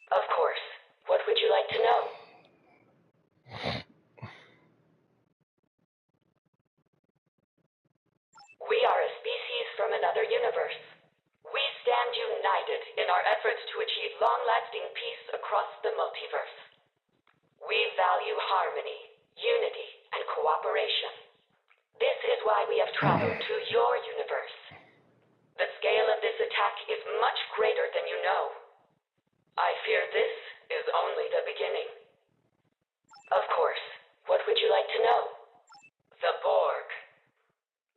Of course. What would you like to know? We are a species from another universe. We stand united in our efforts to achieve long-lasting peace across the multiverse. We value harmony, unity, and cooperation. This is why we have traveled to your universe. The scale of this attack is much greater than you know. I fear this is only the beginning. Of course. What would you like to know? The Borg.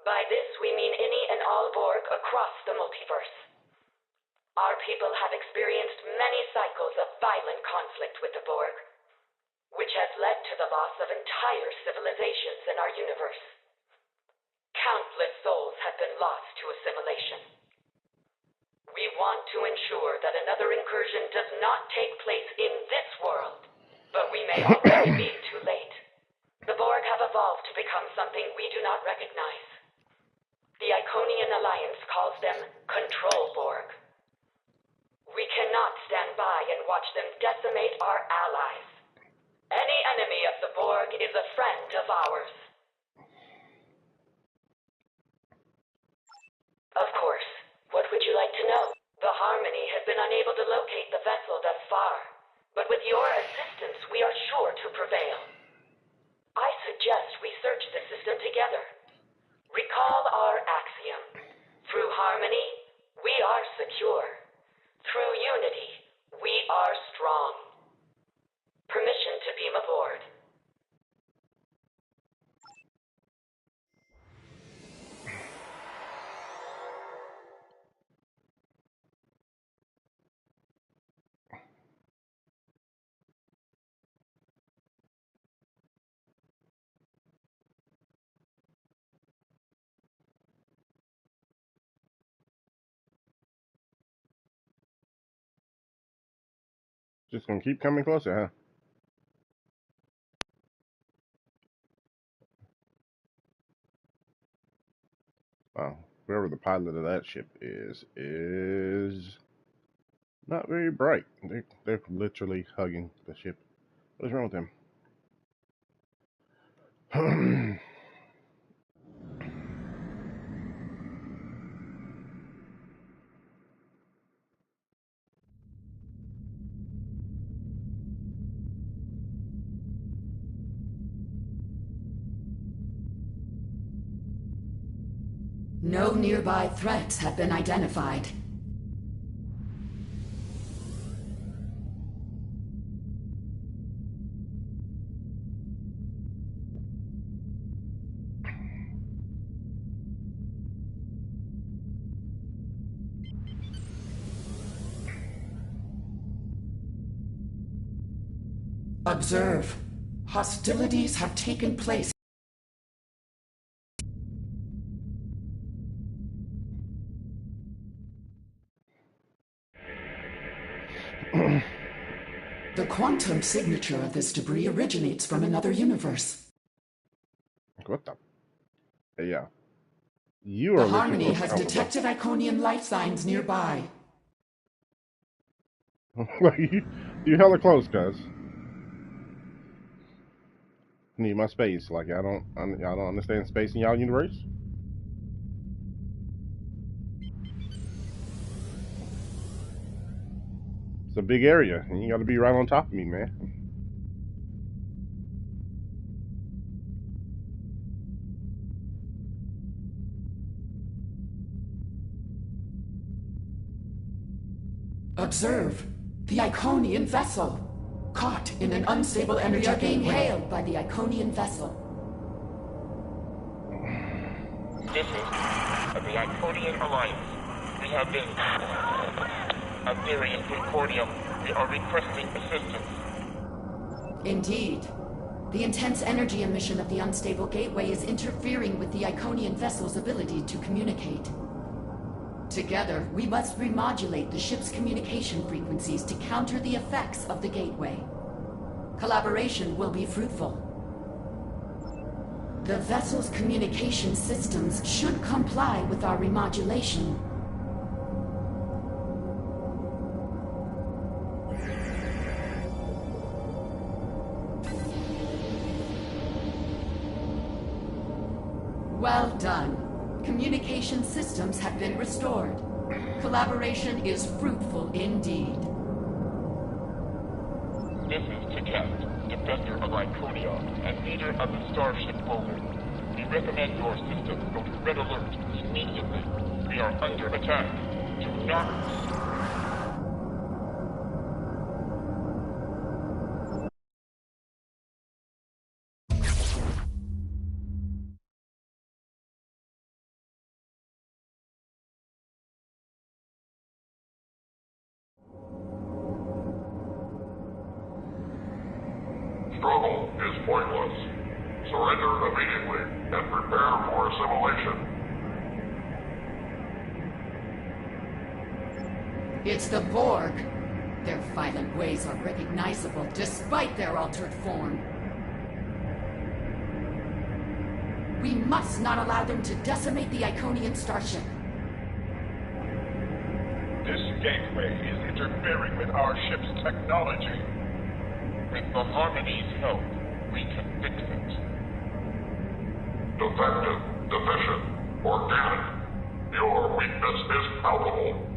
By this we mean any and all Borg across the multiverse. Our people have experienced many cycles of violent conflict with the Borg, which has led to the loss of entire civilizations in our universe. Countless souls have been lost to assimilation. We want to ensure that another incursion does not take place in this world, but we may already be too late. The Borg have evolved to become something we do not recognize. The Iconian Alliance calls them Control Borg. We cannot stand by and watch them decimate our allies. Any enemy of the Borg is a friend of ours. Of course. What would you like to know? The Harmony has been unable to locate the vessel thus far, but with your assistance we are sure to prevail. I suggest we search the system together. Recall our axiom. Through harmony, we are secure. Through unity, we are strong. Permission to beam aboard. Just gonna keep coming closer, huh? Wow, whoever the pilot of that ship is not very bright. They're literally hugging the ship. What is wrong with them? No nearby threats have been identified. Observe. Hostilities have taken place. The quantum signature of this debris originates from another universe. What the? Yeah. You are the Harmony has detected Iconian life signs nearby. you hella close, cuz. Need my space. Like I don't understand space in y'all universe. It's a big area, and you got to be right on top of me, man. Observe the Iconian vessel, caught in an unstable energy. We are being hailed by the Iconian vessel. This is the Iconian Alliance. We have been a various Concordium. We are requesting assistance. Indeed. The intense energy emission of the unstable gateway is interfering with the Iconian vessel's ability to communicate. Together, we must remodulate the ship's communication frequencies to counter the effects of the gateway. Collaboration will be fruitful. The vessel's communication systems should comply with our remodulation. Well done. Communication systems have been restored. Collaboration is fruitful indeed. This is Tipsy, defender of Iconia and leader of the Starship Rover. We recommend your systems go to red alert immediately. We are under attack. Do not... Struggle is pointless. Surrender immediately and prepare for assimilation. It's the Borg. Their violent ways are recognizable despite their altered form. We must not allow them to decimate the Iconian starship. This gateway is interfering with our ship's technology. With the Harmony's help, we can fix it. Defective, deficient, organic. Your weakness is palpable.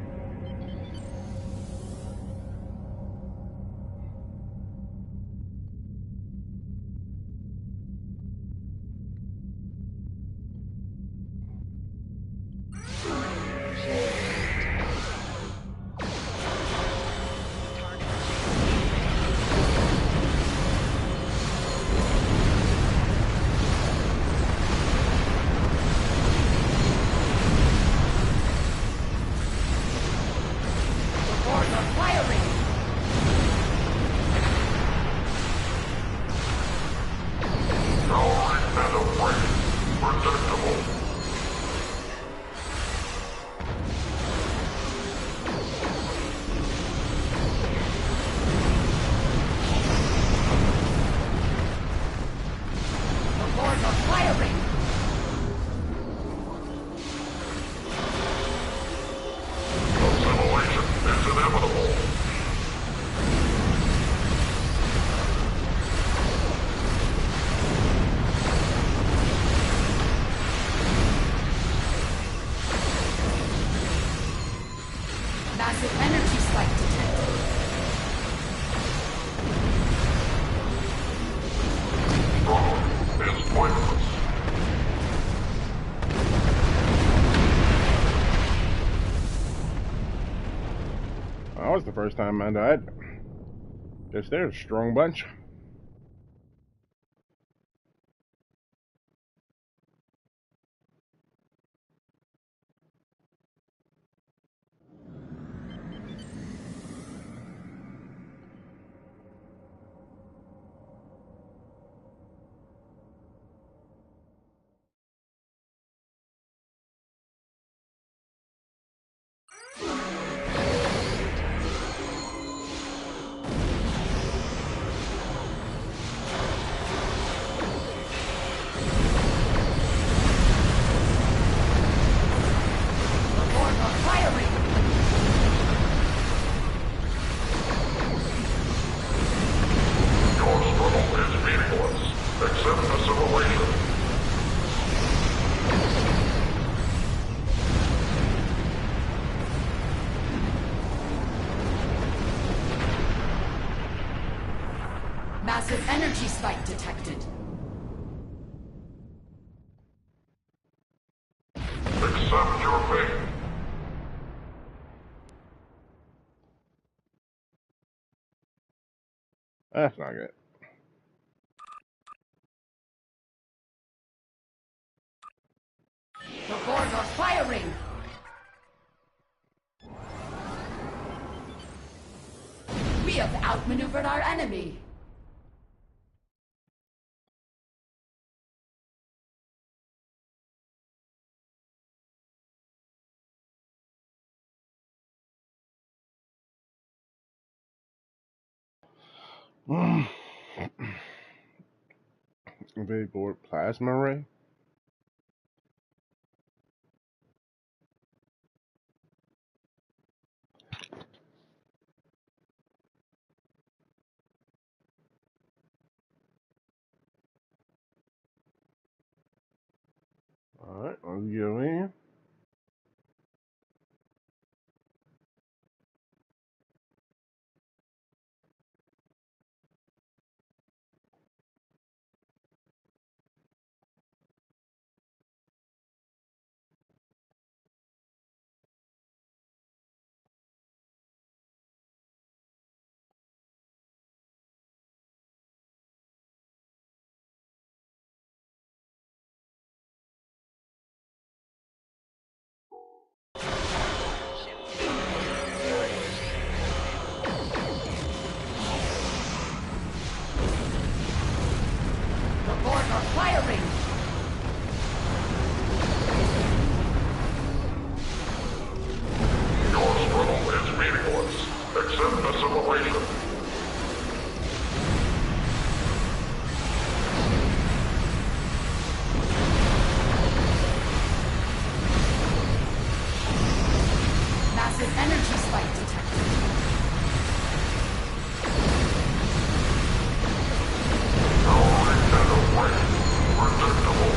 Massive energy spike detected. Struggle is pointless. That was the first time I died. Guess they're a strong bunch. Massive energy spike detected. Accept your fate. That's not good. The Borg are firing! We have outmaneuvered our enemy! Very bored plasma ray. Alright, let's go in. The Borg are firing! Your struggle is meaningless. Accept assimilation. Massive energy spike detected. Towering and away. Predictable.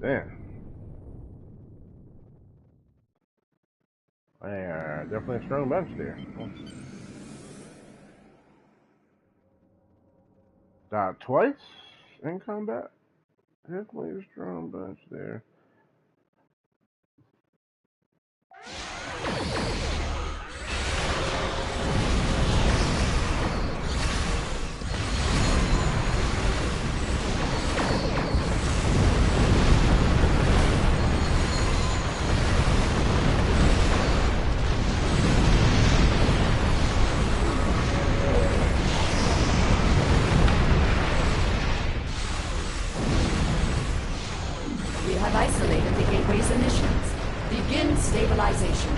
Damn. Definitely a strong bunch there. Died twice in combat? Definitely a strong bunch there. We have isolated the gateway's emissions. Begin stabilization.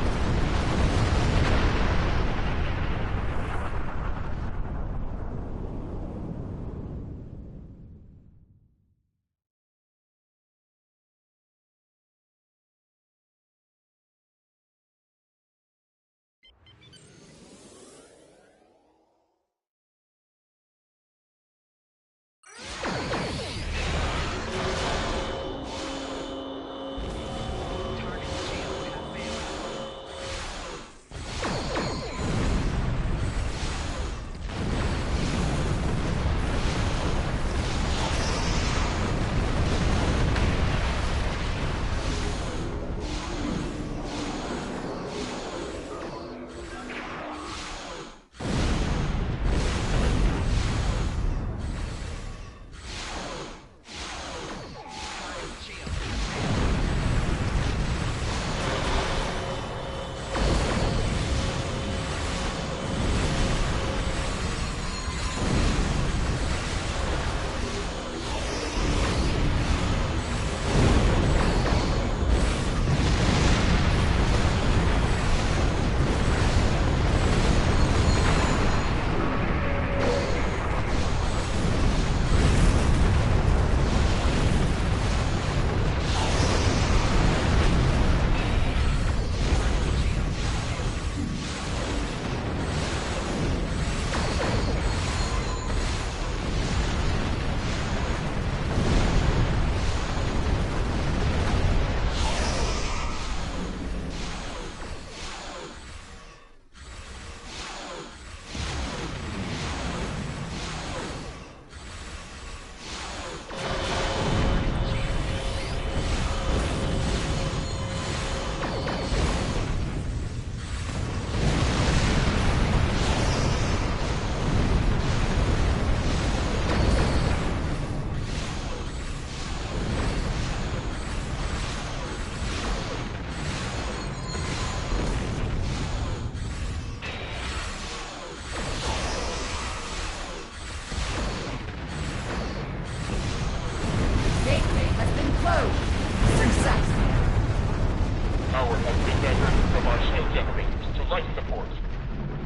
our shield generators to life support.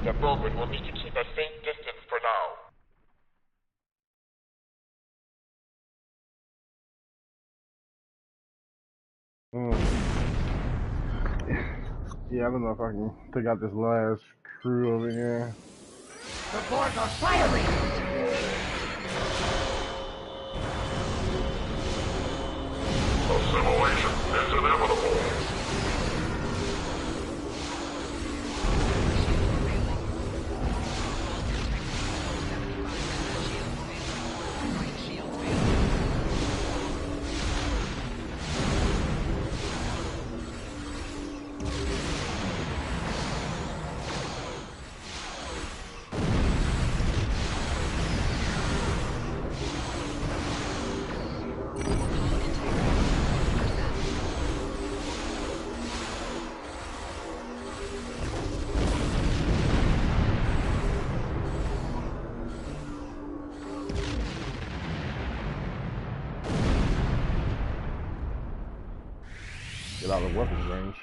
The Bowman will need to keep a safe distance for now. Yeah, I don't know if I can take out this last crew over here. The Borg are firing! Assimilation is inevitable. Get out of weapons range.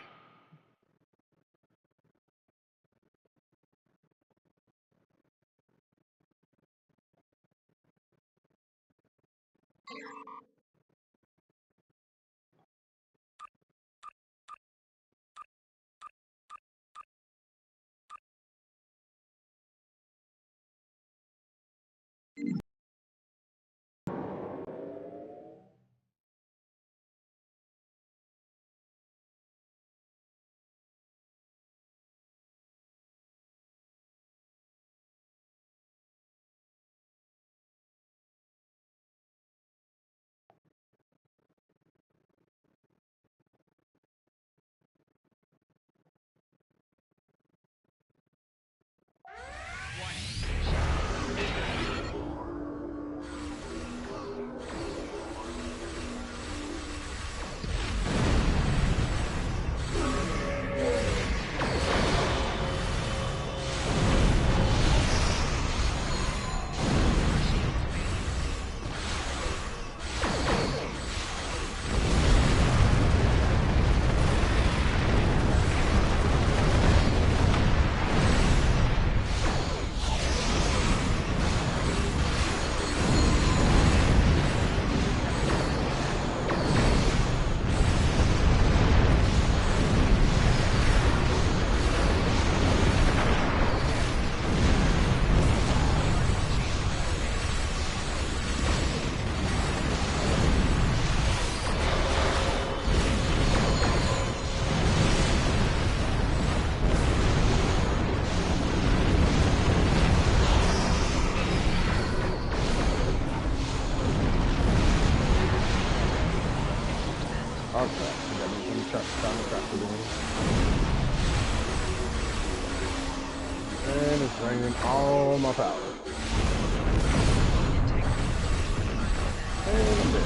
And it's draining all my power. And I'm dead.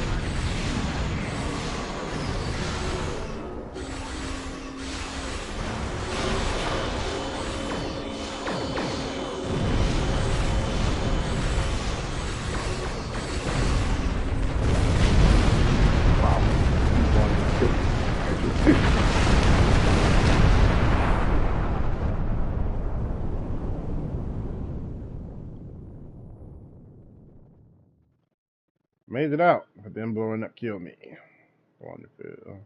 Made it out, but then blowing up killed me. Wonderful.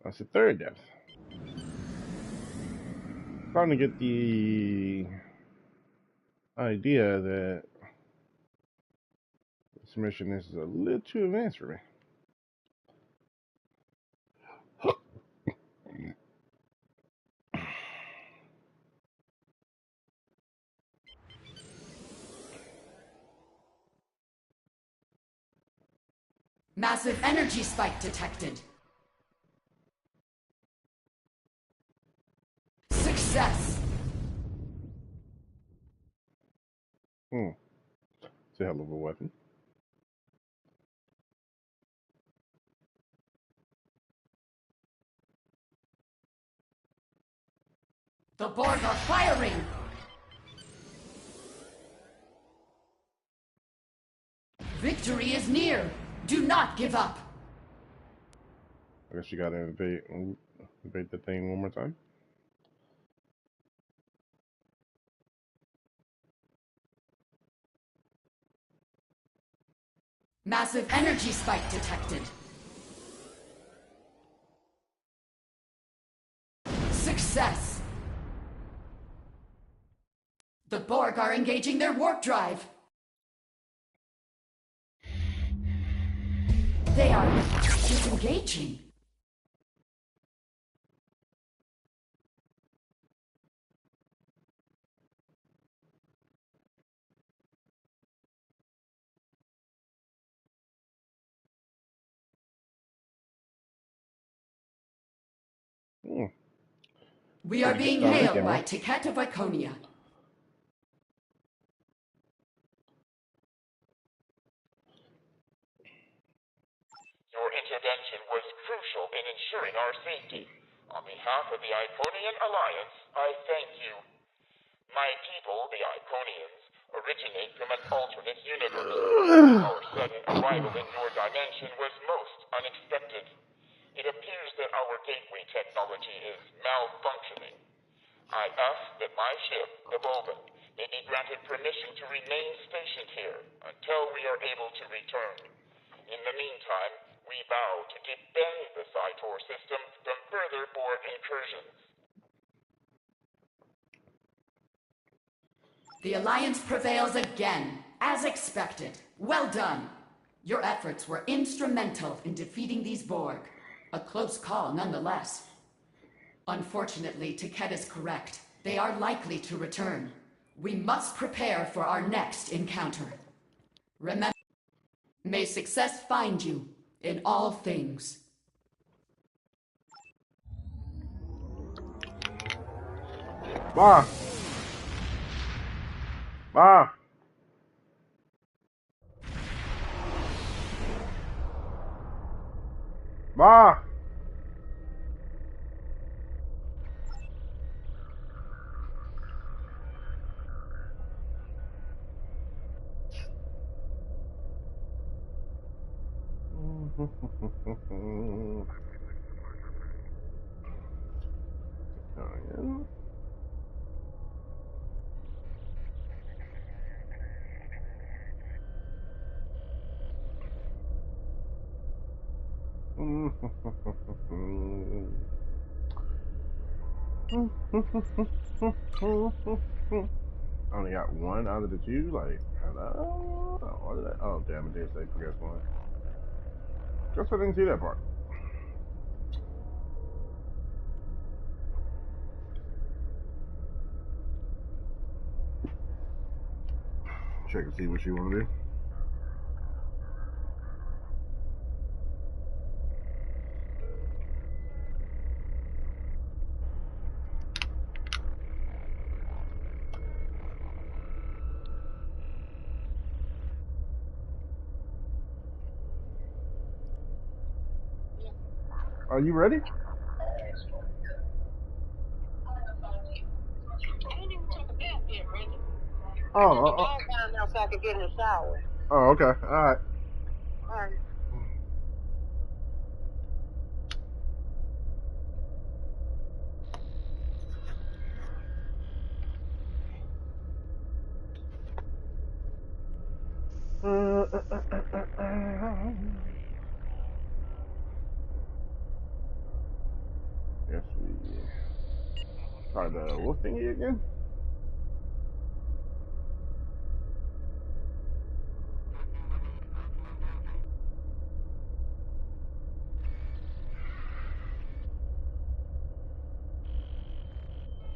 That's the third death. Starting to get the idea that this mission is a little too advanced for me. Massive energy spike detected. Success! It's a hell of a weapon. The Borg are firing! Victory is near! Do not give up! I guess you gotta invade the thing one more time. Massive energy spike detected. Success! The Borg are engaging their warp drive. They are disengaging. We are being hailed by Ticket of Iconia. Your intervention was crucial in ensuring our safety. On behalf of the Iconian Alliance, I thank you. My people, the Iconians, originate from an alternate universe. Our sudden arrival in your dimension was most unexpected. It appears that our gateway technology is malfunctioning. I ask that my ship, the Boban, may be granted permission to remain stationed here until we are able to return. In the meantime, we vow to defend the Cytor system from further Borg incursions. The Alliance prevails again, as expected. Well done. Your efforts were instrumental in defeating these Borg. A close call nonetheless. Unfortunately, Tiket is correct. They are likely to return. We must prepare for our next encounter. Remember, may success find you in all things. Ma! Ma! Ma! I only got one out of the two. Like, hello? What is that? Oh, damn! It did say progress one. Guess I didn't see that part. Check and see what you want to do. Are you ready? Oh, so I could get in the shower. oh, okay. All right. All right. Yes, we try the wolf thingy again.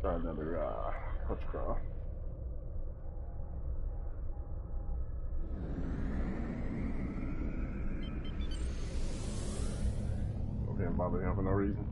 Try another punch crawl. Okay, and bother him for no reason.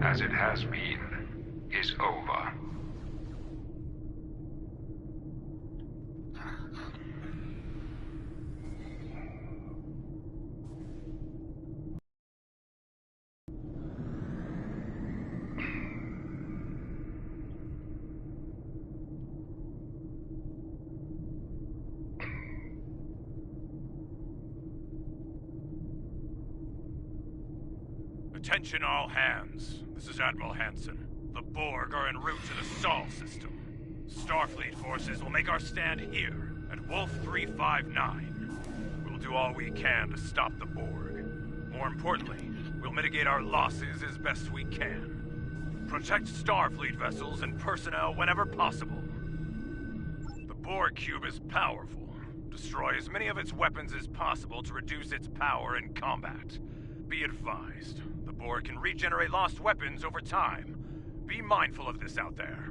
as it has been, is over. Attention all hands. This is Admiral Hansen. The Borg are en route to the Sol system. Starfleet forces will make our stand here, at Wolf 359. We'll do all we can to stop the Borg. More importantly, we'll mitigate our losses as best we can. Protect Starfleet vessels and personnel whenever possible. The Borg cube is powerful. Destroy as many of its weapons as possible to reduce its power in combat. Be advised, the Borg can regenerate lost weapons over time. Be mindful of this out there.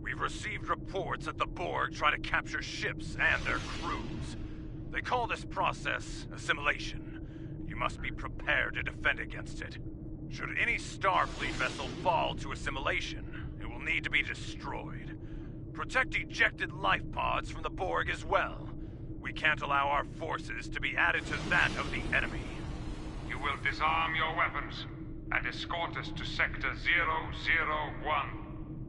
We've received reports that the Borg try to capture ships and their crews. They call this process assimilation. You must be prepared to defend against it. Should any Starfleet vessel fall to assimilation, it will need to be destroyed. Protect ejected life pods from the Borg as well. We can't allow our forces to be added to that of the enemy. You will disarm your weapons and escort us to Sector 001.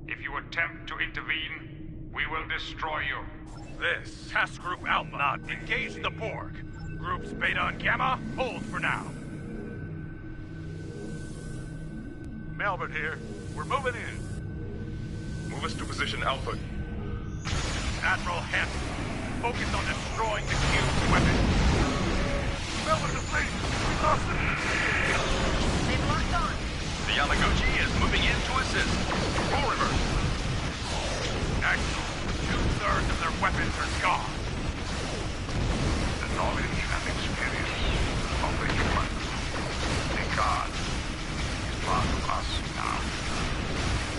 If you attempt to intervene, we will destroy you. This, Task Group Alpha, not engage the Borg. Groups Beta and Gamma, hold for now. Melbourne here. We're moving in. Move us to position Alpha. Admiral Hansen, focus on destroying the cube's weapons. Melbourne to fleet. We lost it. They've locked on. The Yamaguchi is moving in to assist. Full reverse. Excellent. 2/3 of their weapons are gone. The knowledge and experience of the human, the God, is part of us now.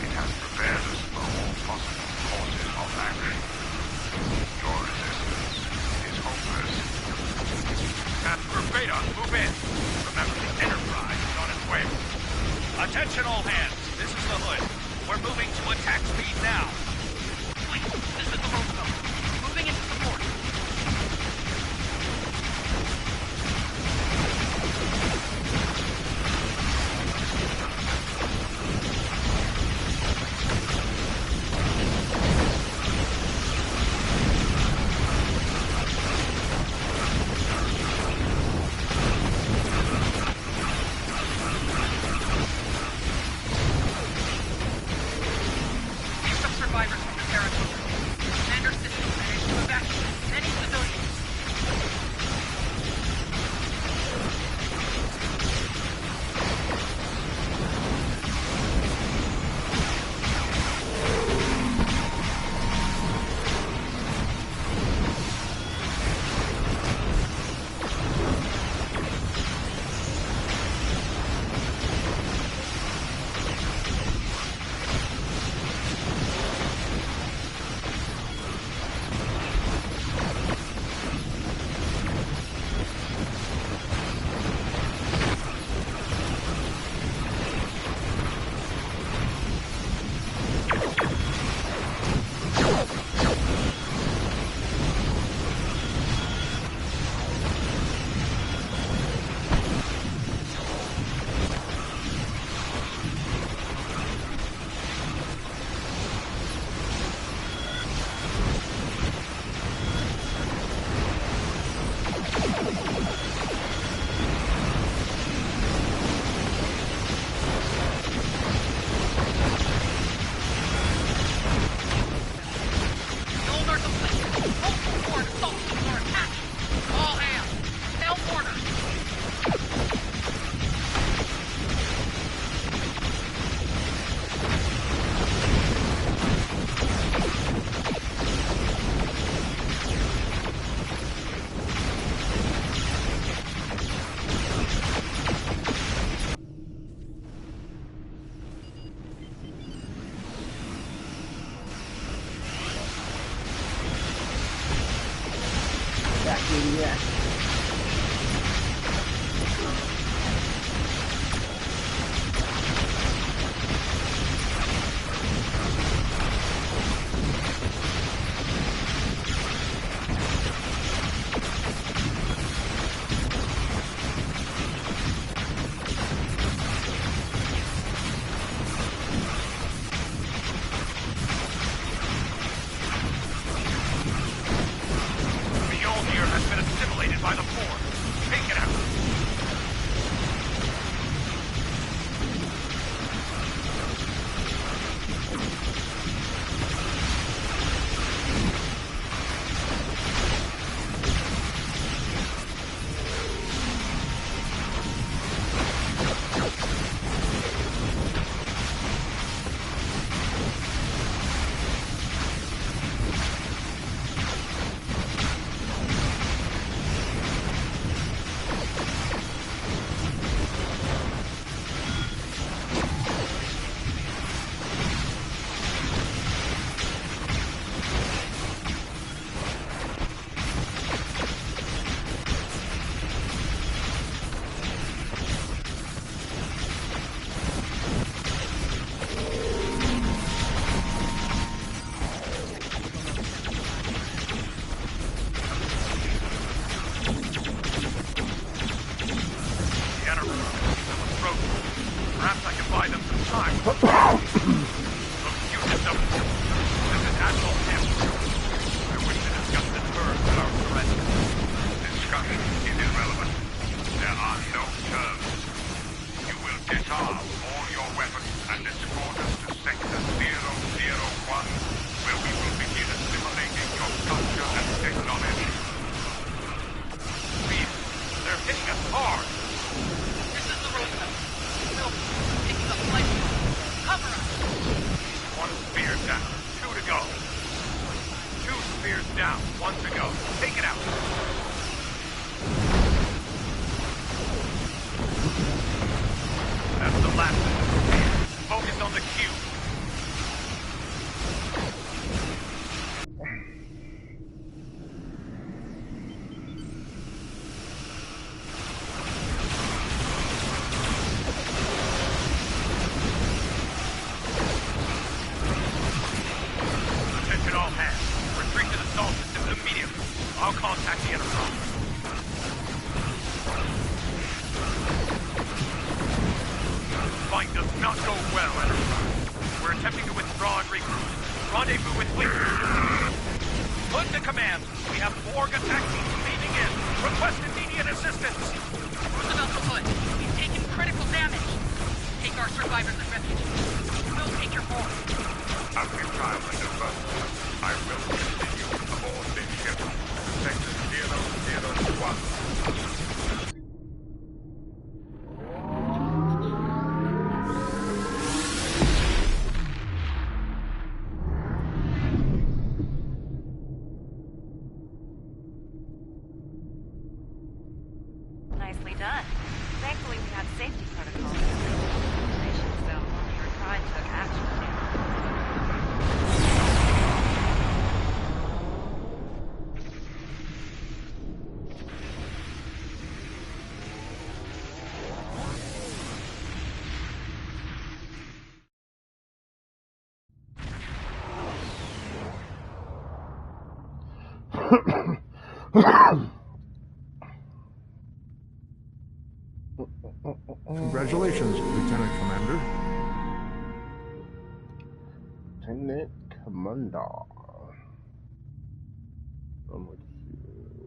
It has prepared us for all possible courses of action. Your resistance is hopeless. Task Group Beta, move in. Remember, the Enterprise is on its way. Attention all hands. This is the Hood. We're moving to attack speed now. This is the Roosevelt. Moving into support. Survivors from the Saratoga. Commander System Perhaps I can buy them some time. Look, you yourself. This is Admiral Hampton. I wish to discuss the terms of our surrender. Discussion is irrelevant. There are no terms. You will disarm all your weapons and escort us to Sector 001, where we will begin assimilating your culture and technology. Please, they're hitting us hard. This is the Roosevelt. Bill, picking up flight. Cover us. One spear down. 2 to go. 2 spears down. 1 to go. Take it out. That's the last of the spears. Focus on the cube. Attention all hands. Retreat to the stall systems immediately. I'll contact the Enterprise. Fight does not go well, Enterprise. We're attempting to withdraw and regroup. Rendezvous with Fleet. Put to command. We have Borg attack teams leading in. Request immediate assistance. Roosevelt to Hood. We've taken critical damage. Take our survivors and refugees. We'll take your Borg. A futile maneuver. I will continue aboard this ship. Sector 001. Nicely done. Thankfully, we have safety protocols in place, so only your pride took action. Congratulations, Lieutenant Commander. Lieutenant Commander.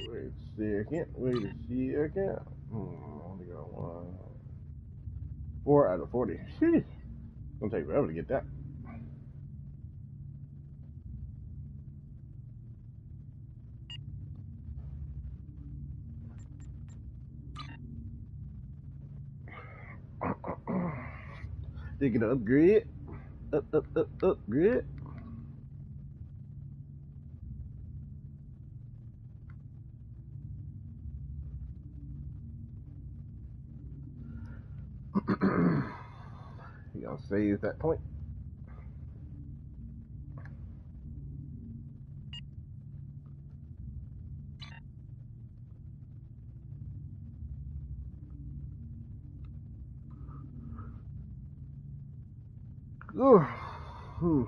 Wait a second. Only got 4 out of 40. Sheesh. Gonna take forever to get that. They can upgrade. Upgrade. You gonna save that point? Ooh.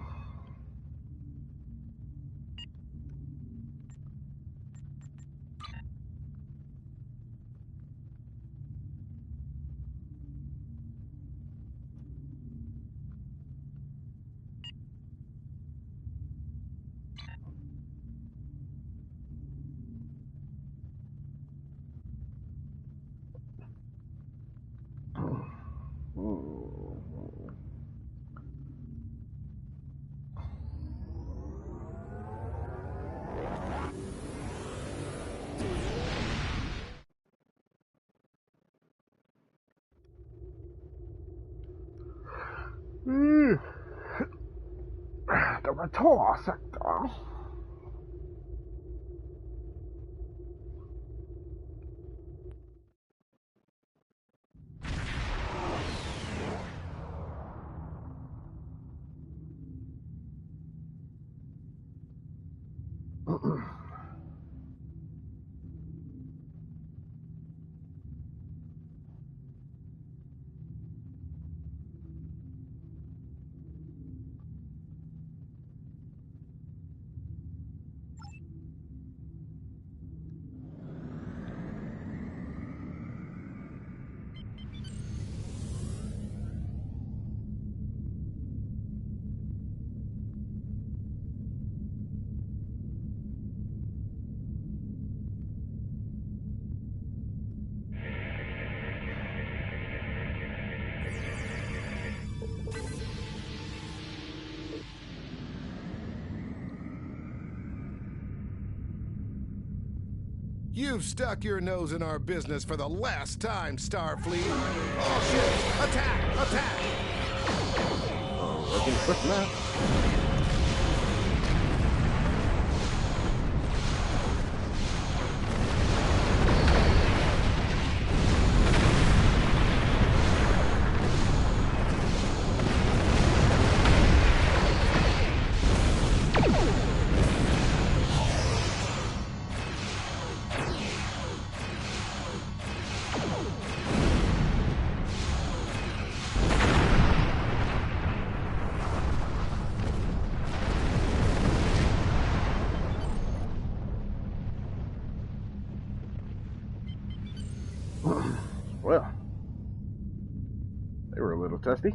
The Ratour sector. You've stuck your nose in our business for the last time, Starfleet. All ships, attack! Attack! Working quick now. Well, they were a little testy.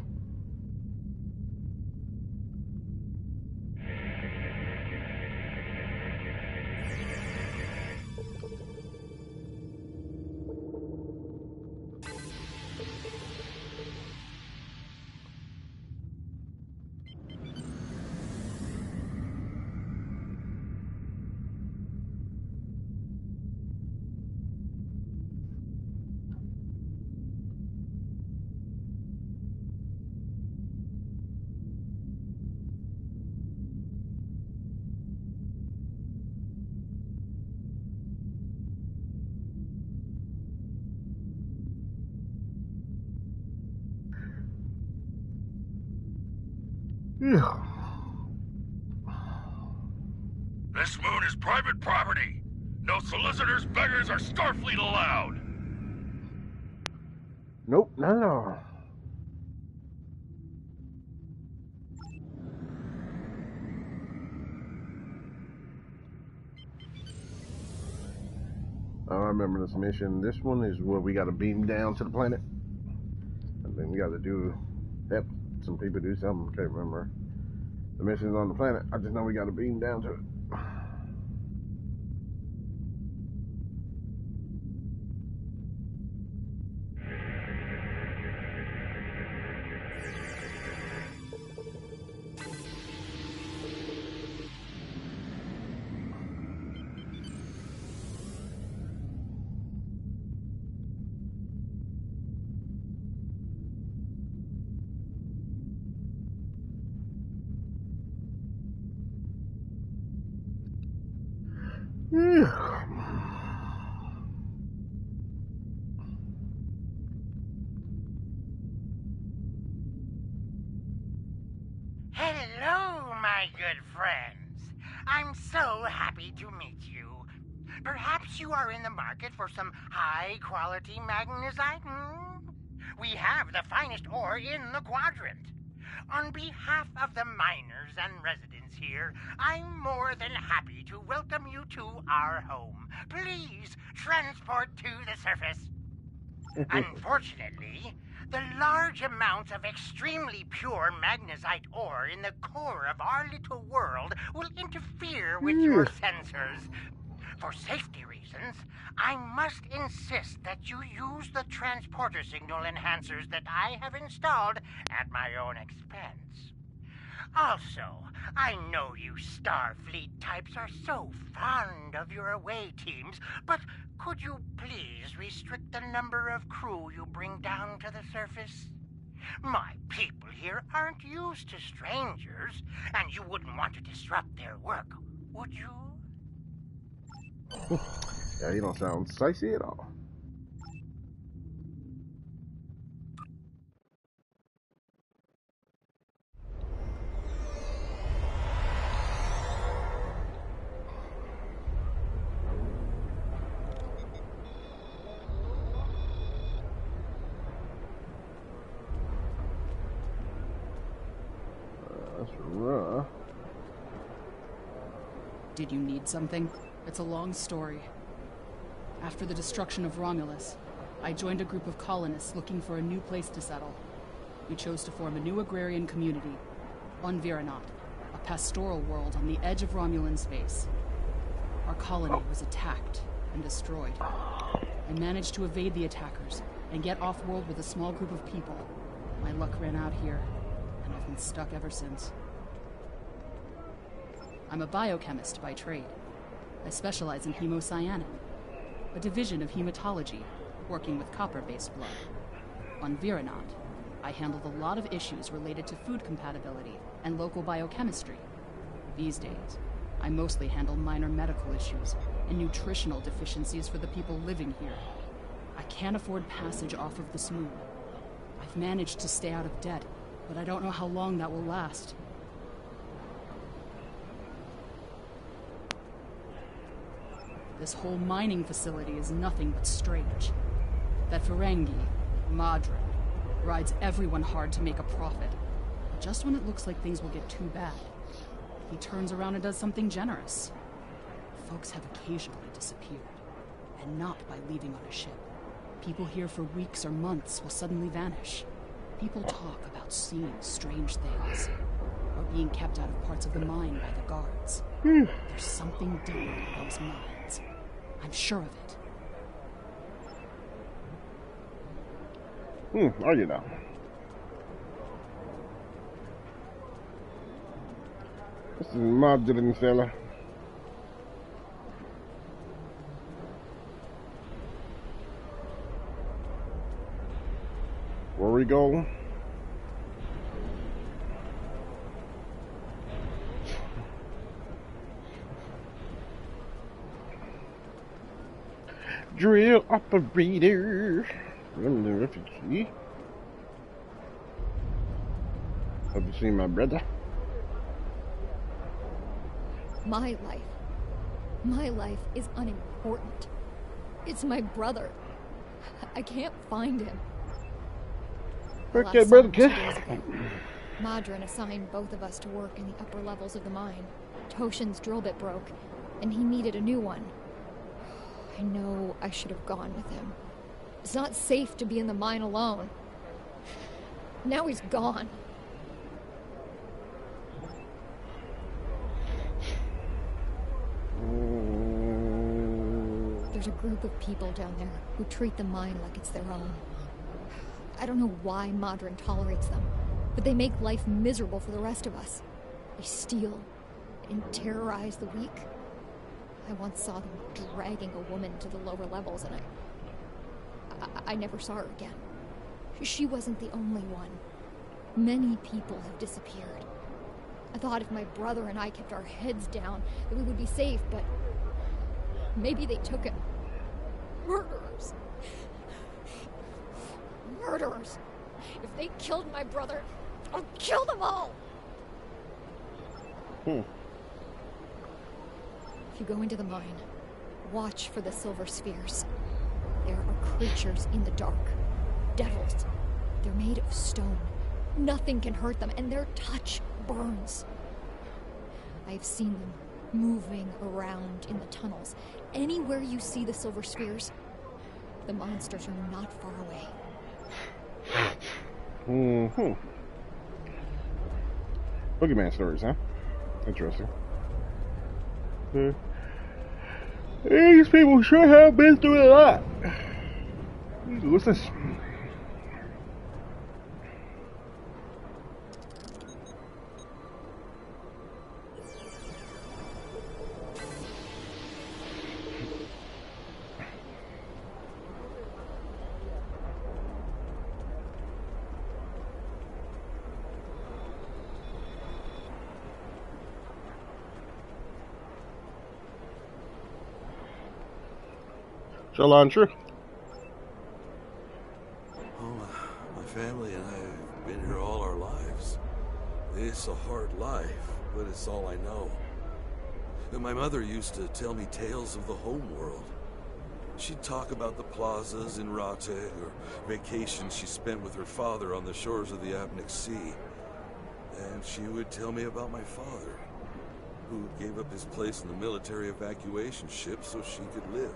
Yeah. This moon is private property. No solicitors, beggars, or Starfleet allowed. Nope, not at all. I remember this mission. This one is where we got to beam down to the planet. And then we got to do, help some people do something. Can't remember the missions on the planet. I just know we got to beam down to it. Hello, my good friends. I'm so happy to meet you. Perhaps you are in the market for some high-quality magnesite? We have the finest ore in the quadrant. On behalf of the miners and residents here, I'm more than happy to welcome you to our home. Please transport to the surface. Unfortunately, the large amounts of extremely pure magnesite ore in the core of our little world will interfere with your sensors. For safety reasons, I must insist that you use the transporter signal enhancers that I have installed at my own expense. Also, I know you Starfleet types are so fond of your away teams, but could you please restrict the number of crew you bring down to the surface? My people here aren't used to strangers, and you wouldn't want to disrupt their work, would you? Yeah, you don't sound spicy at all. That's rough. Did you need something? It's a long story. After the destruction of Romulus, I joined a group of colonists looking for a new place to settle. We chose to form a new agrarian community on Viranot, a pastoral world on the edge of Romulan space. Our colony was attacked and destroyed. I managed to evade the attackers and get off-world with a small group of people. My luck ran out here, and I've been stuck ever since. I'm a biochemist by trade. I specialize in hemocyanin. a division of hematology, working with copper-based blood. On Viranot, I handled a lot of issues related to food compatibility and local biochemistry. These days, I mostly handle minor medical issues and nutritional deficiencies for the people living here. I can't afford passage off of this moon. I've managed to stay out of debt, but I don't know how long that will last. This whole mining facility is nothing but strange. That Ferengi, Madra, rides everyone hard to make a profit. But just when it looks like things will get too bad, he turns around and does something generous. Folks have occasionally disappeared, and not by leaving on a ship. People here for weeks or months will suddenly vanish. People talk about seeing strange things, or being kept out of parts of the mine by the guards. There's something different in those mines. I'm sure of it. Oh, you know. This is Madra fella. Where we go? Drill operator. I'm the refugee. Have you seen my brother? My life is unimportant. It's my brother. I can't find him. Okay, brother. Madron assigned both of us to work in the upper levels of the mine. Toshin's drill bit broke, and he needed a new one. I know I should have gone with him. It's not safe to be in the mine alone. Now he's gone. There's a group of people down there who treat the mine like it's their own. I don't know why Madron tolerates them, but they make life miserable for the rest of us. They steal and terrorize the weak. I once saw them dragging a woman to the lower levels, and I never saw her again. She wasn't the only one. Many people have disappeared. I thought if my brother and I kept our heads down, that we would be safe, but maybe they took him. Murderers. Murderers. If they killed my brother, I'll kill them all. If you go into the mine, watch for the silver spheres. There are creatures in the dark. Devils. They're made of stone. Nothing can hurt them, and their touch burns. I have seen them moving around in the tunnels. Anywhere you see the silver spheres, the monsters are not far away. Boogeyman stories, huh? Interesting. These people sure have been through a lot. What's this? True. Oh, my family and I have been here all our lives. It's a hard life, but it's all I know. And my mother used to tell me tales of the home world. She'd talk about the plazas in Rate, or vacations she spent with her father on the shores of the Apnic Sea. And she would tell me about my father, who gave up his place in the military evacuation ship so she could live.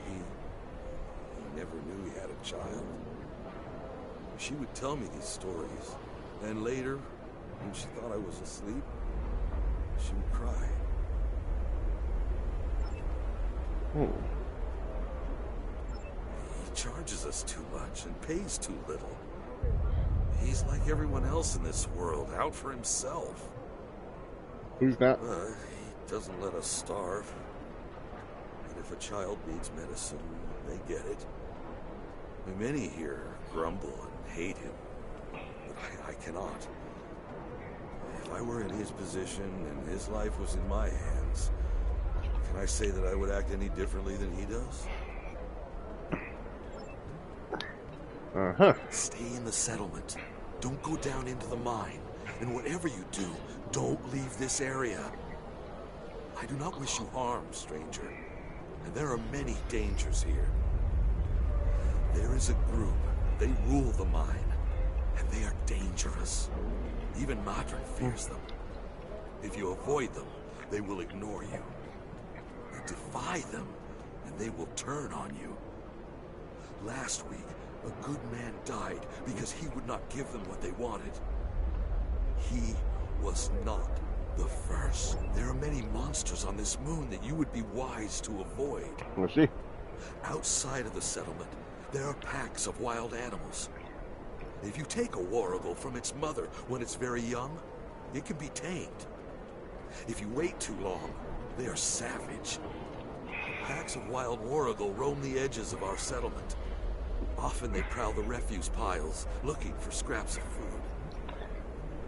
He never knew he had a child. She would tell me these stories, and later, when she thought I was asleep, she would cry. He charges us too much and pays too little. He's like everyone else in this world, out for himself. Who's that? He doesn't let us starve. If a child needs medicine, they get it. Many here grumble and hate him, but I cannot. If I were in his position and his life was in my hands, can I say that I would act any differently than he does? Stay in the settlement. Don't go down into the mine. And whatever you do, don't leave this area. I do not wish you harm, stranger. And there are many dangers here. There is a group. They rule the mine. And they are dangerous. Even Madron fears them. If you avoid them, they will ignore you. You defy them, and they will turn on you. Last week, a good man died because he would not give them what they wanted. He was not the first. There are many monsters on this moon that you would be wise to avoid. Let's see. Outside of the settlement, there are packs of wild animals. If you take a warrigal from its mother when it's very young, it can be tamed. If you wait too long, they are savage. Packs of wild warrigal roam the edges of our settlement. Often they prowl the refuse piles, looking for scraps of food.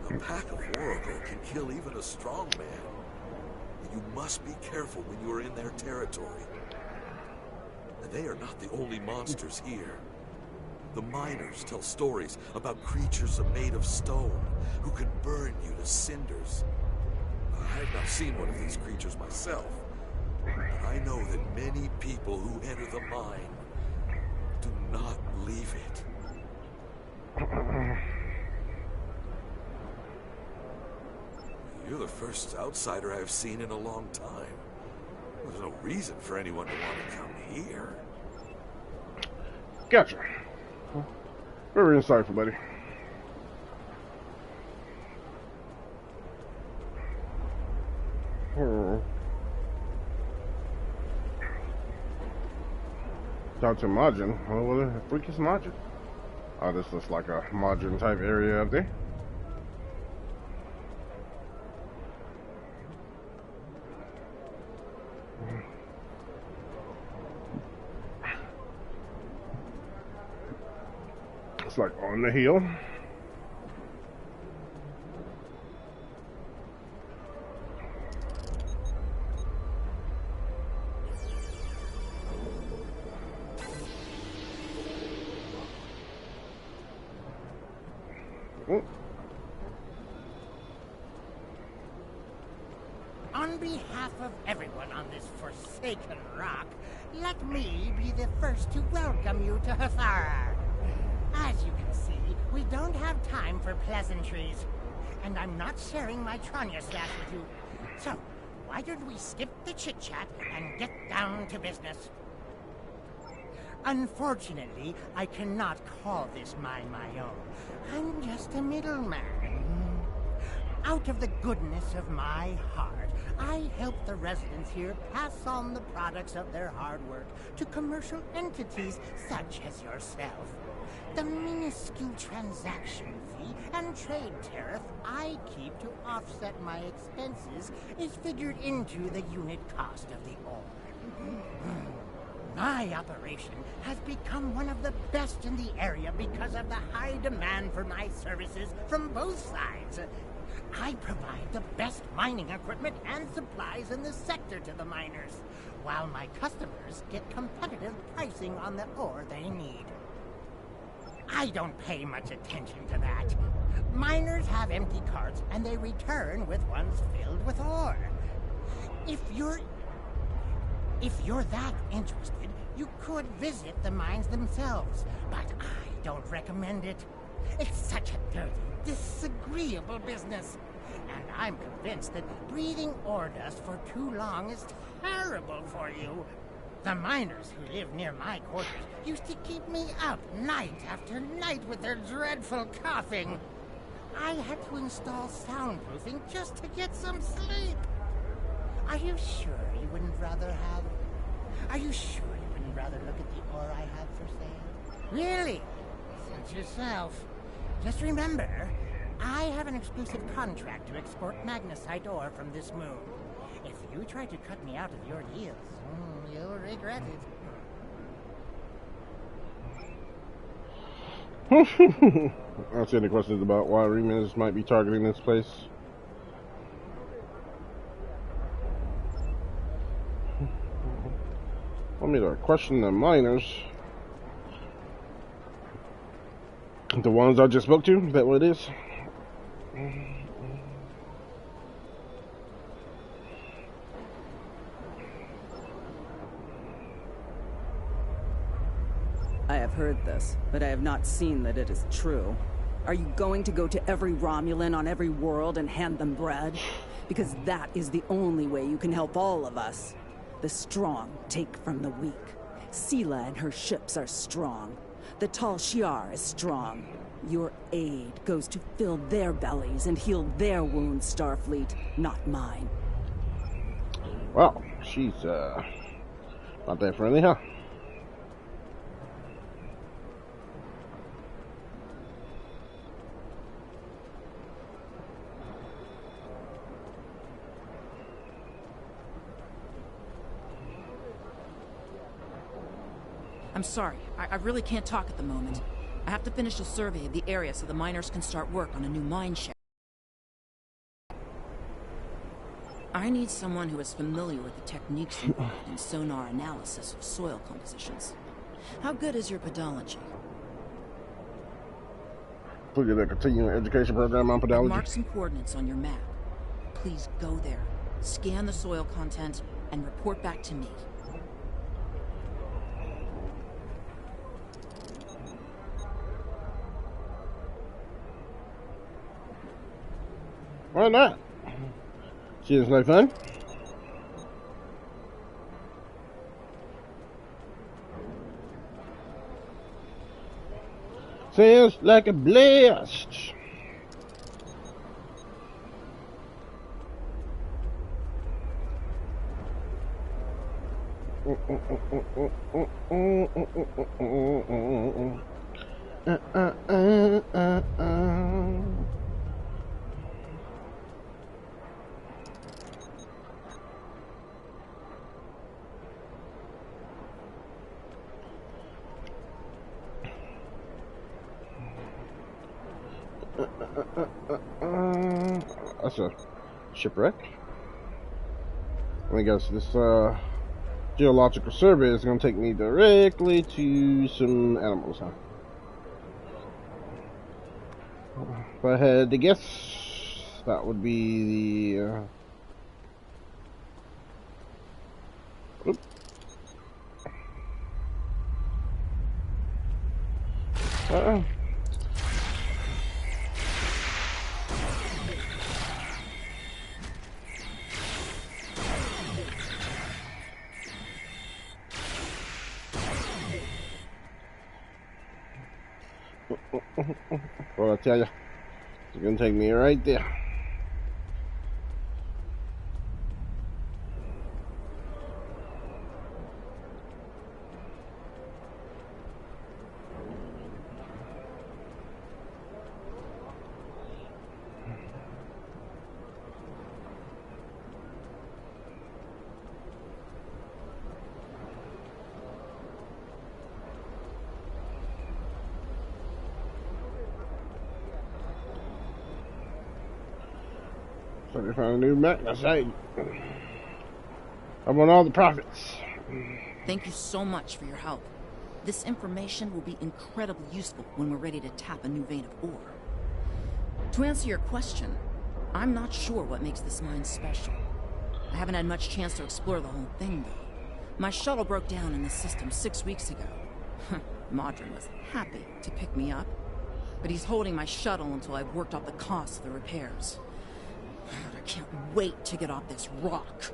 A pack of warrigal can kill even a strong man. You must be careful when you are in their territory. And they are not the only monsters here. The miners tell stories about creatures made of stone who can burn you to cinders. I have not seen one of these creatures myself, but I know that many people who enter the mine do not leave it. You're the first outsider I've seen in a long time. There's no reason for anyone to want to come here. Gotcha. Very insightful, buddy. Talk to Margin. Oh, what the freak is Margin? Oh, this looks like a Margin type area up there. It's like on the hill. On behalf of everyone on this forsaken rock, let me be the first to welcome you to Hathara. As you can see, we don't have time for pleasantries. And I'm not sharing my Tranya stash with you. So, why don't we skip the chit-chat and get down to business? Unfortunately, I cannot call this mine my own. I'm just a middleman. Out of the goodness of my heart, I help the residents here pass on the products of their hard work to commercial entities such as yourself. The minuscule transaction fee and trade tariff I keep to offset my expenses is figured into the unit cost of the ore. My operation has become one of the best in the area because of the high demand for my services from both sides. I provide the best mining equipment and supplies in the sector to the miners, while my customers get competitive pricing on the ore they need. I don't pay much attention to that. Miners have empty carts and they return with ones filled with ore. If you're that interested, you could visit the mines themselves, but I don't recommend it. It's such a dirty, disagreeable business. And I'm convinced that breathing ore dust for too long is terrible for you. The miners who live near my quarters used to keep me up night after night with their dreadful coughing. I had to install soundproofing just to get some sleep. Are you sure you wouldn't rather have... Are you sure you wouldn't rather look at the ore I have for sale? Really? Suit yourself. Just remember, I have an exclusive contract to export magnesite ore from this moon. If you try to cut me out of your deals, you'll regret it. Answer any questions about why Remus might be targeting this place? Want me to question the miners? The ones I just spoke to? Is that what it is? I have heard this, but I have not seen that it is true. Are you going to go to every Romulan on every world and hand them bread? Because that is the only way you can help all of us. The strong take from the weak. Sela and her ships are strong. The Tal Shiar is strong. Your aid goes to fill their bellies and heal their wounds, Starfleet, not mine. Wow, she's not that friendly, huh? I'm sorry, I really can't talk at the moment. I have to finish a survey of the area so the miners can start work on a new mine shaft. I need someone who is familiar with the techniques involved in sonar analysis of soil compositions. How good is your pedology? Look at that continuing education program on pedology. Mark some coordinates on your map. Please go there, scan the soil content, and report back to me. Why not? Seems like fun. Sounds like a blast. That's a shipwreck. I guess this geological survey is going to take me directly to some animals, huh? If I had to guess, that would be the... Oop. Well, I tell you, it's gonna take me right there. So we found a new magnet site. I want all the profits. Thank you so much for your help. This information will be incredibly useful when we're ready to tap a new vein of ore. To answer your question, I'm not sure what makes this mine special. I haven't had much chance to explore the whole thing, though. My shuttle broke down in the system 6 weeks ago. Modron was happy to pick me up, but he's holding my shuttle until I've worked out the cost of the repairs. I can't wait to get off this rock.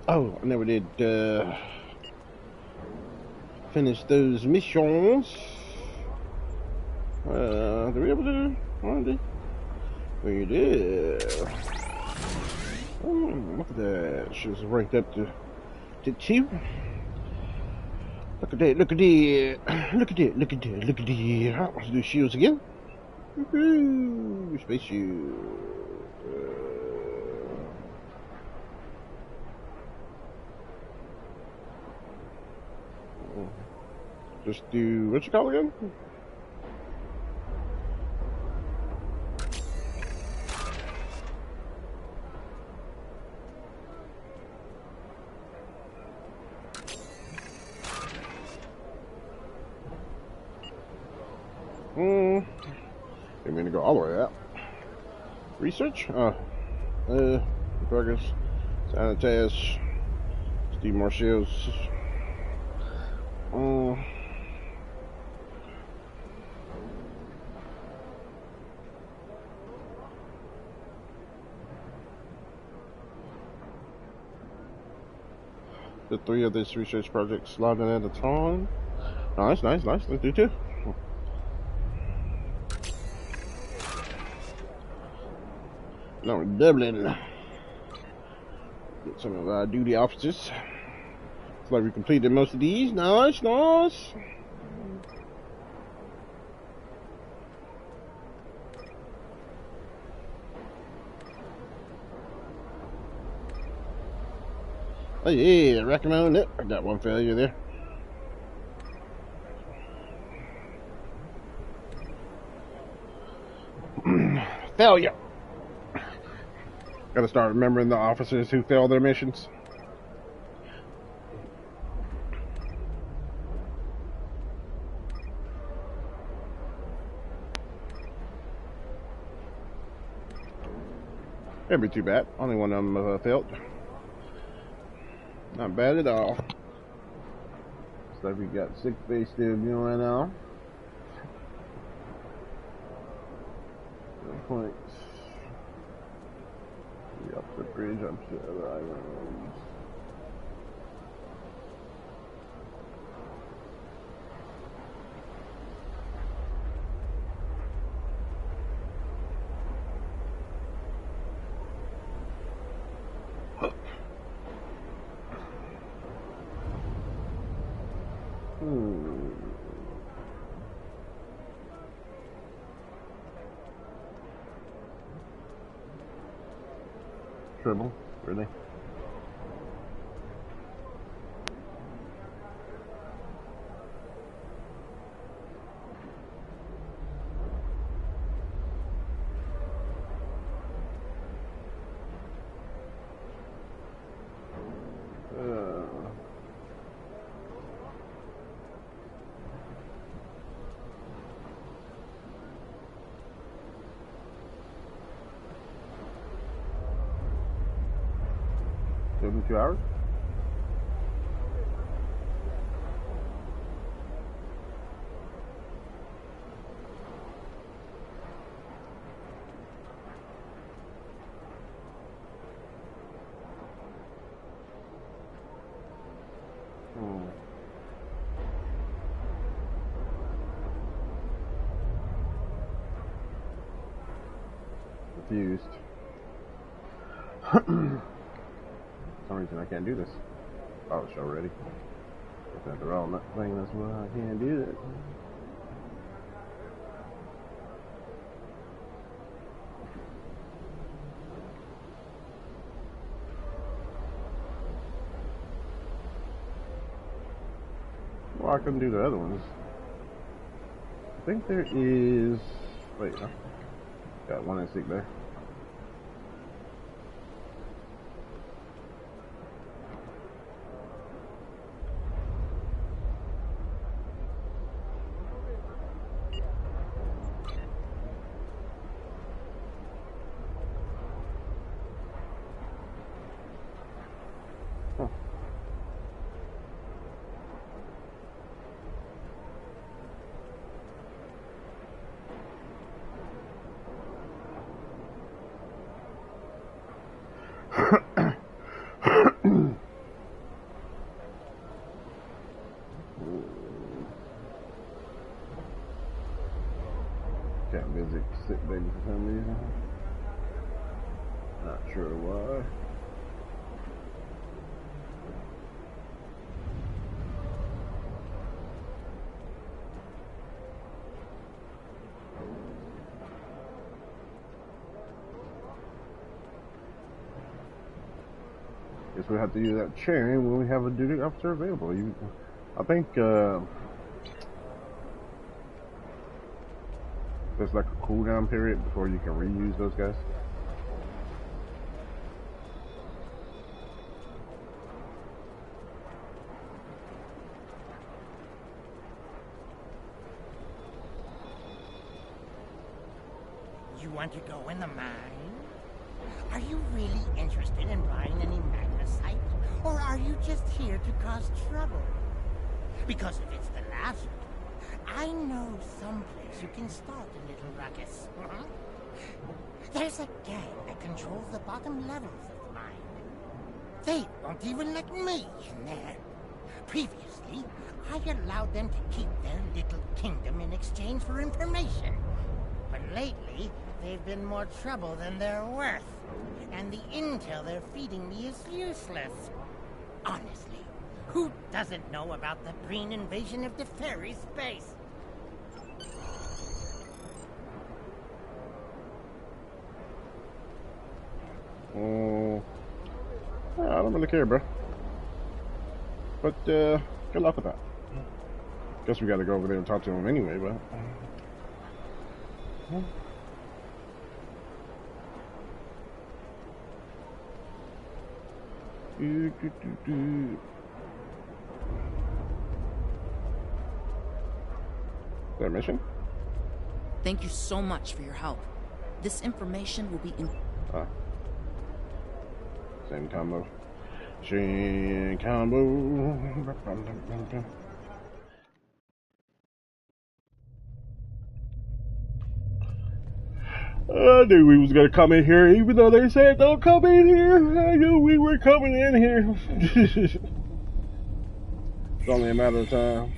Oh, I never did finish those missions. Did we ever do one? We did. Oh, look at that. She was ranked up to 2. Look at that, look at that, look at that, look at that, look at that. Let's do shields again. Woohoo! Space shield. Just do, what you call it again? Didn't mean to go all the way out. Research? Progress. Sanitize. Steve more shields. The 3 of this research project slotted at a time. Nice, nice, nice. Let's do 2. Now we're doubling. Get some of our duty officers. Looks like we completed most of these. Nice, nice. Oh yeah, recommend it. I got one failure there. Failure. Gotta start remembering the officers who fail their missions. Can't be too bad. Only one of them failed. Not bad at all. Looks like we got 6 base still going on. No points. Up the bridge, I'm sure the islands. Triple, really? Took 2 hours? Confused. For some reason I can't do this. Oh, it's already. It's that development thing, that's why I can't do it. Well, I couldn't do the other ones. I think there is... Wait, huh? Got one in sick bay. Can't visit sick baby for some reason. Not sure why. guess we'll have to use that chain when we have a duty officer available. I think there's like a cooldown period before you can reuse those guys. You want to go in the mine? Are you really interested in buying any magnesite? Or are you just here to cause trouble? Because if it's the latter, I know someplace you can start a little ruckus. There's a gang that controls the bottom levels of the mine. They won't even let me in there. Previously, I allowed them to keep their little kingdom in exchange for information. But lately, they've been more trouble than they're worth. And the intel they're feeding me is useless. Honestly, who doesn't know about the green invasion of the fairy space? I don't really care, bro. But, good luck with that. Guess we gotta go over there and talk to him anyway, but... Is that a mission? Thank you so much for your help. This information will be in... Same combo. Chain combo. I knew we was gonna come in here, even though they said don't come in here. I knew we were coming in here. It's only a matter of time.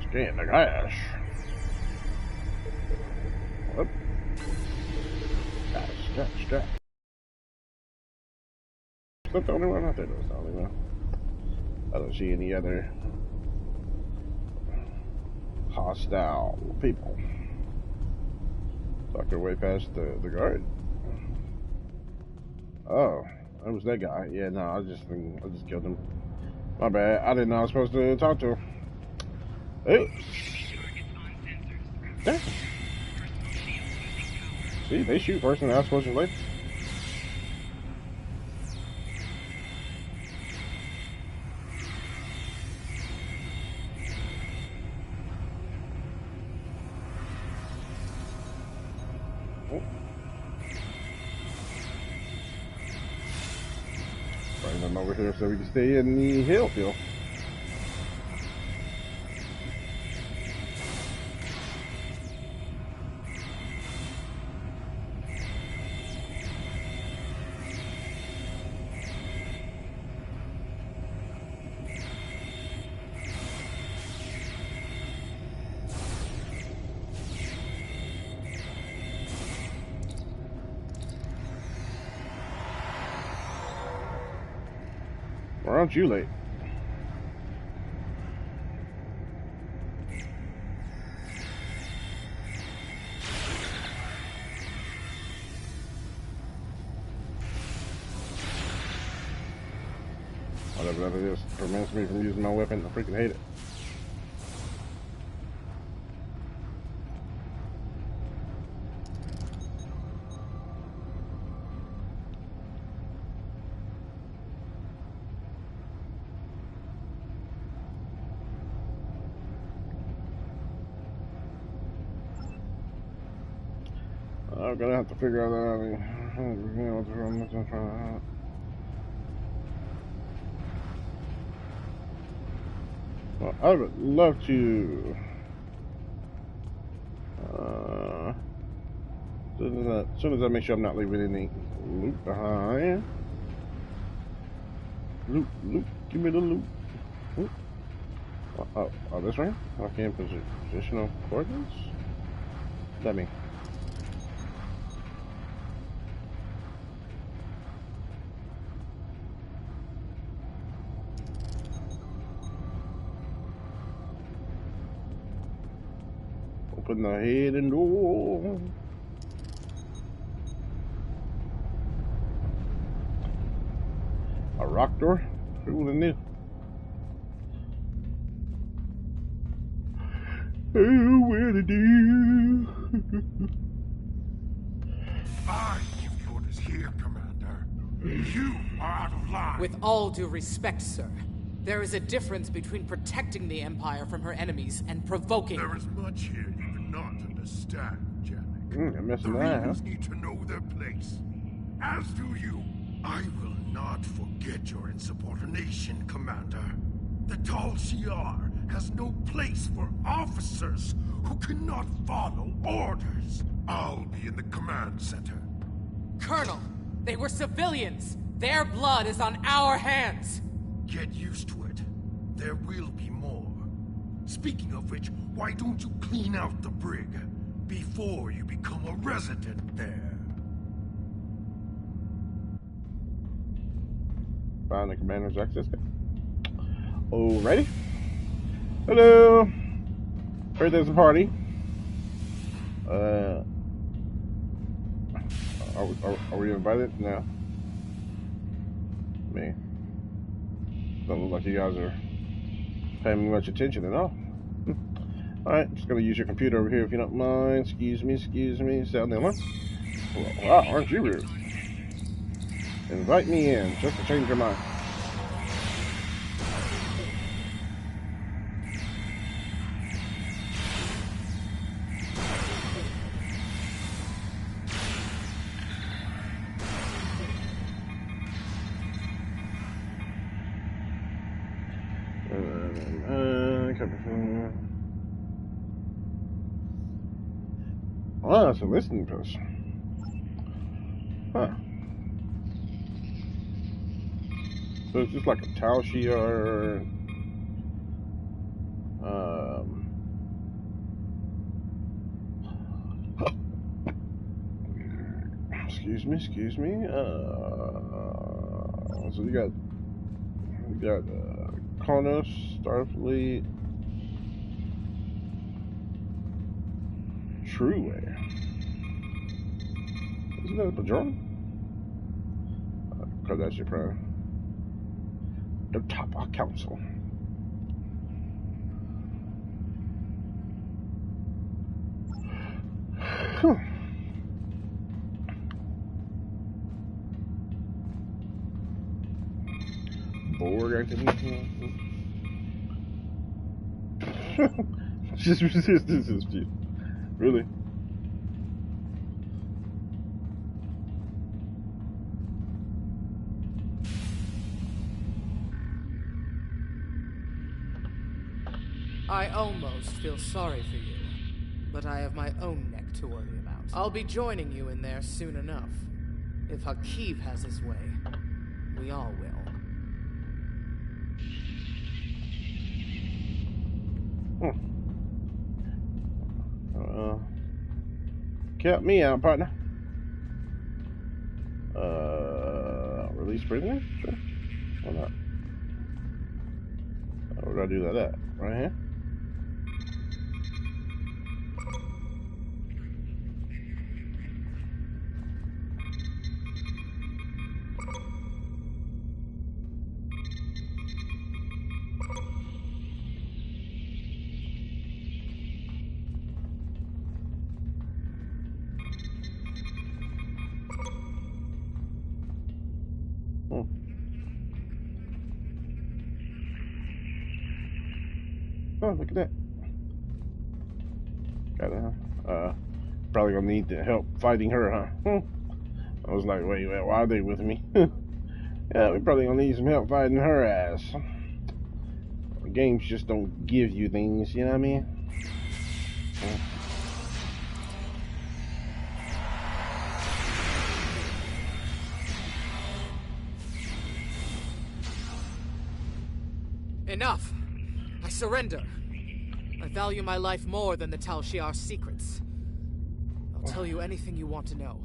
Stay in the grass. Whoop. Strap. Is that the only one? I think that's the only one. I don't see any other hostile people. Talk their way past the guard. Oh, that was that guy. Yeah, no, I just killed him. My bad. I didn't know I was supposed to talk to him. Oops. Yeah. See, they shoot first and ask questions later. Bring them over here so we can stay in the hill field. Or aren't you late? Whatever that is, prevents me from using my weapon. I freaking hate it. I'm gonna have to figure out that. Well, I would love to. As soon as I make sure I'm not leaving any loot behind. Loot, give me the loot. Oh, this right? Okay, positional coordinates? What that mean? putting our head in the door. A rock door? Who would have knew? I don't know where to do. I give the orders here, Commander. You are out of line. With all due respect, sir, there is a difference between protecting the Empire from her enemies and provoking. There is much here you do not understand, Janek. I'm messing the around, Ravens huh? need to know their place. As do you. I will not forget your insubordination, Commander. The Tal Shiar has no place for officers who cannot follow orders. I'll be in the command center. Colonel, they were civilians. Their blood is on our hands. Get used to it. There will be more. Speaking of which, why don't you clean out the brig before you become a resident there? Find the commander's access. Alrighty. Hello. Heard there's a party. Are we invited? No. Me. Don't look like you guys are paying me much attention at all. Alright, just gonna use your computer over here if you don't mind. Excuse me. Sound the alarm. Wow, aren't you rude? Invite me in, just to change your mind. Oh, that's a listening post. Huh. So it's just like a Tal Shiar. Excuse me. So we got Kronos, Starfleet, True Way. Isn't that a Bajoran? Kardashian Prime. The Tapa Council. Huh. Borg activity. Just resistance is just really. I almost feel sorry for you, but I have my own neck to worry about. I'll be joining you in there soon enough. If Hakeeb has his way, we all will. Count me out, partner. Release prisoner? Sure. Why not? Where do I do that at? Right here? Oh, look at that. Gotta, probably gonna need the help fighting her, huh? I was like, wait, why are they with me? Yeah, we probably gonna need some help fighting her ass. Games just don't give you things, you know what I mean? Enough! I surrender. I value my life more than the Tal Shiar's secrets. I'll tell you anything you want to know.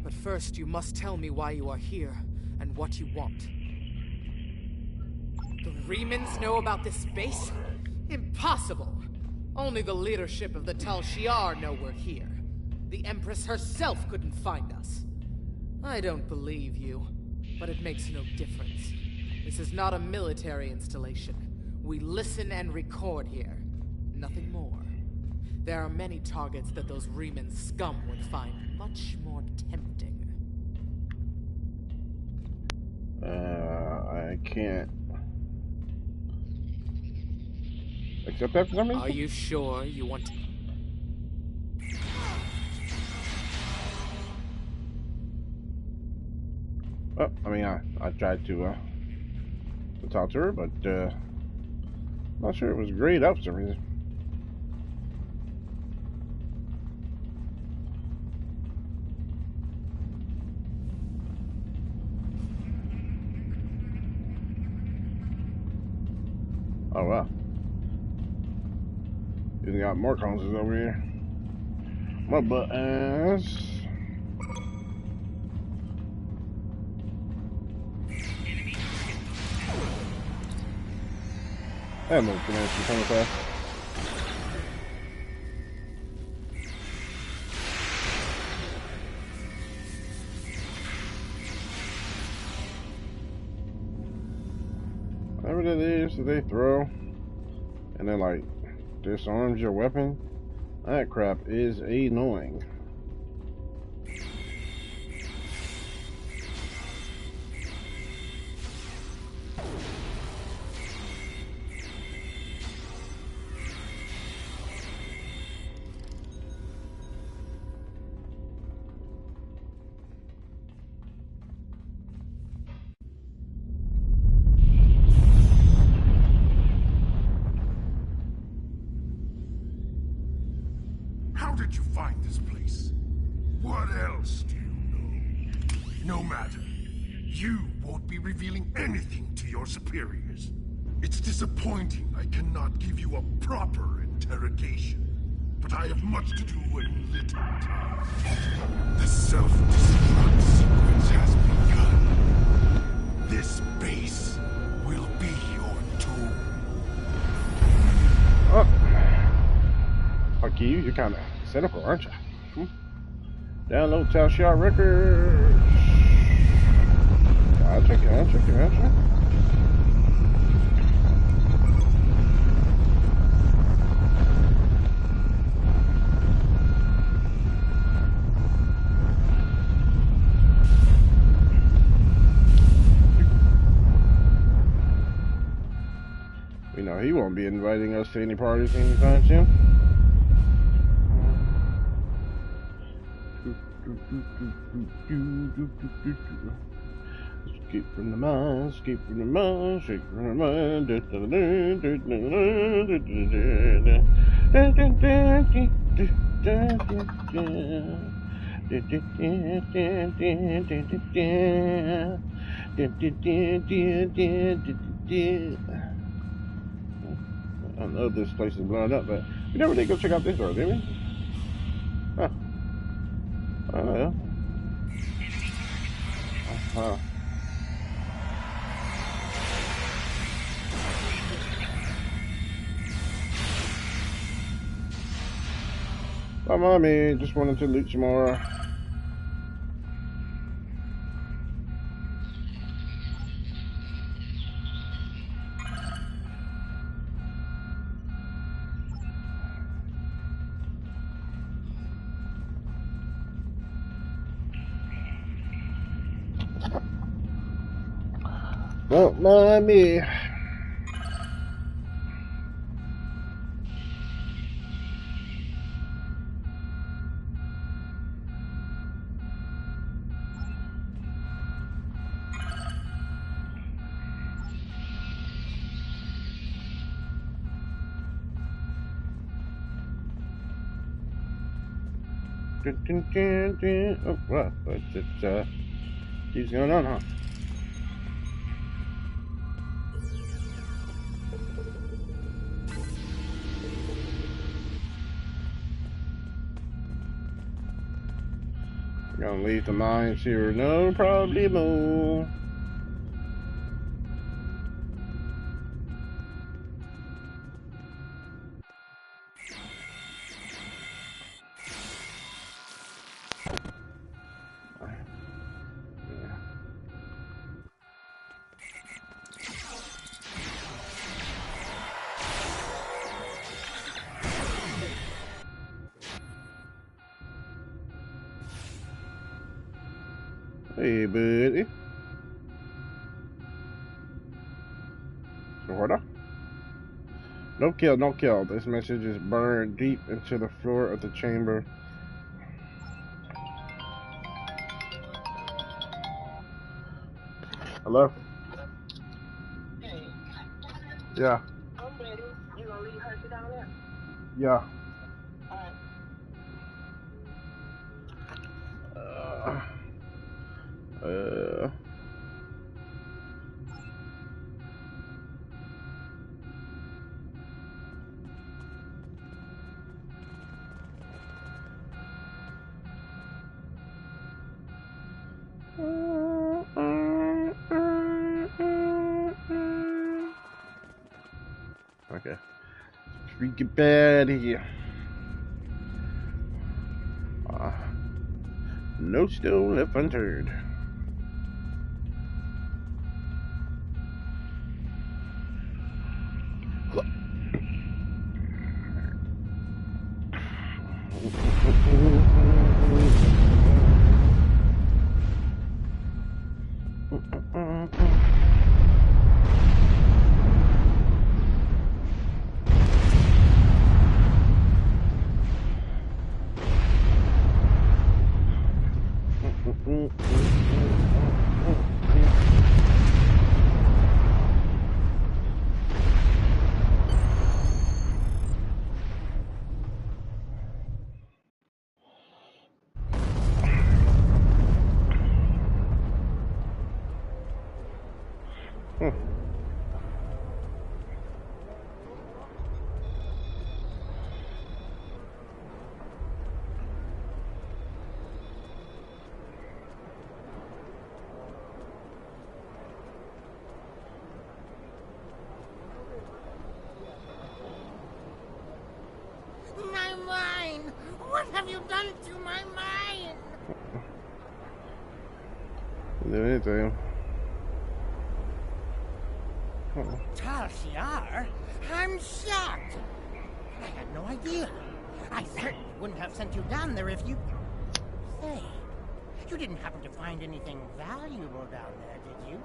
But first, you must tell me why you are here and what you want. The Remans know about this base? Impossible! Only the leadership of the Tal Shiar know we're here. The Empress herself couldn't find us. I don't believe you, but it makes no difference. This is not a military installation. We listen and record here. Nothing more. There are many targets that those Riemann scum would find much more tempting. I can't accept that for some reason. Are you sure you want to... Well, I mean, I tried to talk to her, but not sure it was grayed up for some reason. Oh wow. Even got more consoles over here. My butt ass. That little command should come fast. Whatever that is that they throw, and then like disarms your weapon, that crap is annoying. How did you find this place? What else do you know? No matter. You won't be revealing anything to your superiors. It's disappointing I cannot give you a proper interrogation. But I have much to do and little time. The self-destruct sequence has begun. This base will be your tomb. Oh. Fuck you, you're kind of cynical, aren't you? Download Tal Shiar Records. I'll check it out, You know, he won't be inviting us to any parties anytime soon. Escape from the mind, escape from the mind, escape from the mind. I don't know if this place is blown up, but we never did go check out this door, did we? Huh. I don't know. Bye, mommy. Just wanted to loot some more. Don't mind me. Oh, wow. It's keeps going on, huh? Gonna leave the mines here, no problemo. Hey, buddy. Sorta. Don't kill, don't kill. This message is burned deep into the floor of the chamber. Hello? Hey. Yeah. I'm ready. You gonna leave Hershey down there? Yeah. Alright. Okay. Freaking bad here. No stone left unturned. My mind! What have you done to my mind? Do anything. Tal Shiar? I'm shocked. I had no idea. I certainly wouldn't have sent you down there if you... Say, you didn't happen to find anything valuable down there, did you?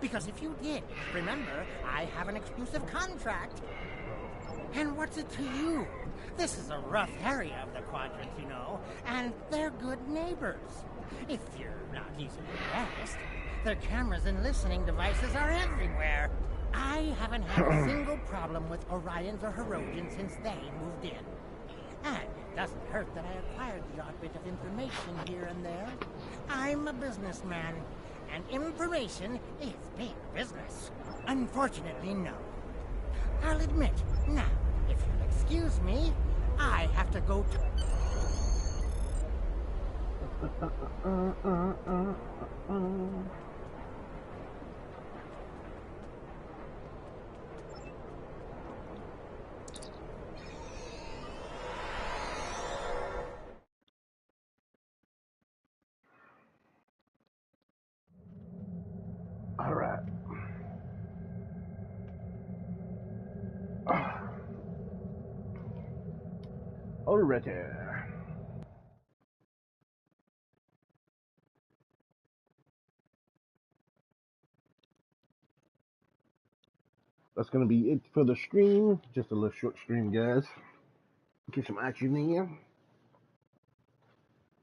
Because if you did, remember, I have an exclusive contract. And what's it to you? This is a rough area of the quadrant, you know, and they're good neighbors. If you're not easily guessed, their cameras and listening devices are everywhere. I haven't had a single problem with Orions or Herodians since they moved in. And it doesn't hurt that I acquired the odd bit of information here and there. I'm a businessman, and information is big business. Unfortunately, no. I'll admit, now, if you'll excuse me, I have to go to... All right. All right there. That's gonna be it for the stream. Just a little short stream, guys. Get some action in.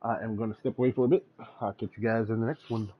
I am gonna step away for a bit. I'll catch you guys in the next one.